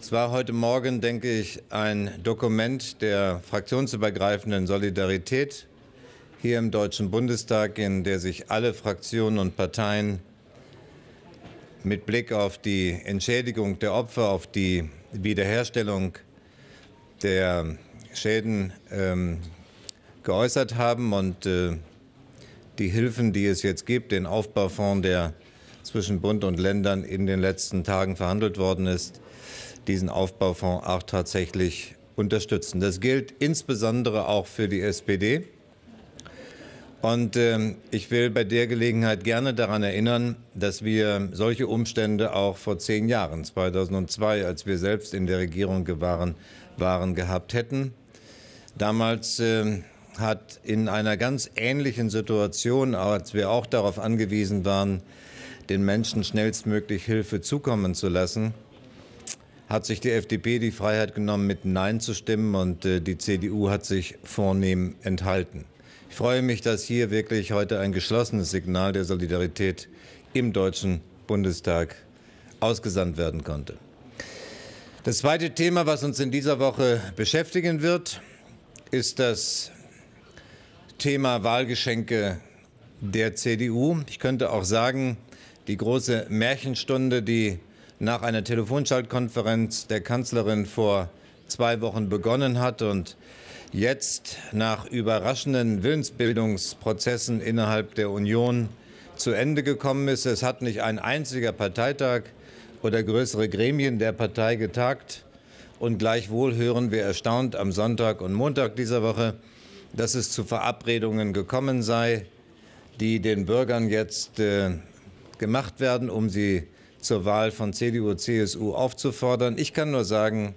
Es war heute Morgen, denke ich, ein Dokument der fraktionsübergreifenden Solidarität hier im Deutschen Bundestag, in der sich alle Fraktionen und Parteien mit Blick auf die Entschädigung der Opfer, auf die Wiederherstellung der Schäden geäußert haben und die Hilfen, die es jetzt gibt, den Aufbaufonds, der zwischen Bund und Ländern in den letzten Tagen verhandelt worden ist, diesen Aufbaufonds auch tatsächlich unterstützen. Das gilt insbesondere auch für die SPD. Und ich will bei der Gelegenheit gerne daran erinnern, dass wir solche Umstände auch vor 10 Jahren, 2002, als wir selbst in der Regierung waren, gehabt hätten. Damals hat in einer ganz ähnlichen Situation, als wir auch darauf angewiesen waren, den Menschen schnellstmöglich Hilfe zukommen zu lassen, hat sich die FDP die Freiheit genommen, mit Nein zu stimmen, und die CDU hat sich vornehm enthalten. Ich freue mich, dass hier wirklich heute ein geschlossenes Signal der Solidarität im Deutschen Bundestag ausgesandt werden konnte. Das zweite Thema, was uns in dieser Woche beschäftigen wird, ist das Thema Wahlgeschenke der CDU. Ich könnte auch sagen, die große Märchenstunde, die nach einer Telefonschaltkonferenz der Kanzlerin vor 2 Wochen begonnen hat und jetzt nach überraschenden Willensbildungsprozessen innerhalb der Union zu Ende gekommen ist. Es hat nicht ein einziger Parteitag oder größere Gremien der Partei getagt. Und gleichwohl hören wir erstaunt am Sonntag und Montag dieser Woche, dass es zu Verabredungen gekommen sei, die den Bürgern jetzt gemacht werden, um sie zur Wahl von CDU, CSU aufzufordern. Ich kann nur sagen,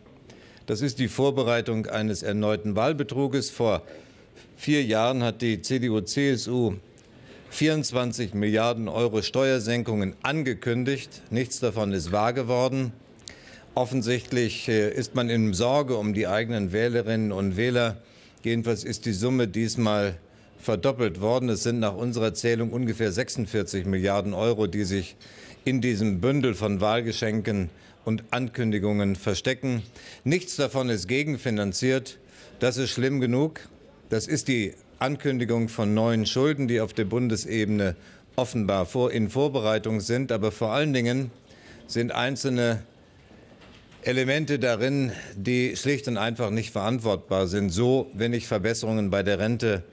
das ist die Vorbereitung eines erneuten Wahlbetruges. Vor 4 Jahren hat die CDU, CSU 24 Milliarden € Steuersenkungen angekündigt. Nichts davon ist wahr geworden. Offensichtlich ist man in Sorge um die eigenen Wählerinnen und Wähler. Jedenfalls ist die Summe diesmal verdoppelt worden. Es sind nach unserer Zählung ungefähr 46 Milliarden €, die sich in diesem Bündel von Wahlgeschenken und Ankündigungen verstecken. Nichts davon ist gegenfinanziert. Das ist schlimm genug. Das ist die Ankündigung von neuen Schulden, die auf der Bundesebene offenbar in Vorbereitung sind. Aber vor allen Dingen sind einzelne Elemente darin, die schlicht und einfach nicht verantwortbar sind. So, wenn nicht Verbesserungen bei der Rente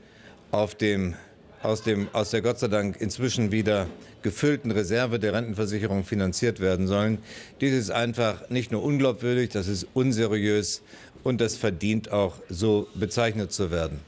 aus der Gott sei Dank inzwischen wieder gefüllten Reserve der Rentenversicherung finanziert werden sollen. Dies ist einfach nicht nur unglaubwürdig, das ist unseriös und das verdient auch, so bezeichnet zu werden.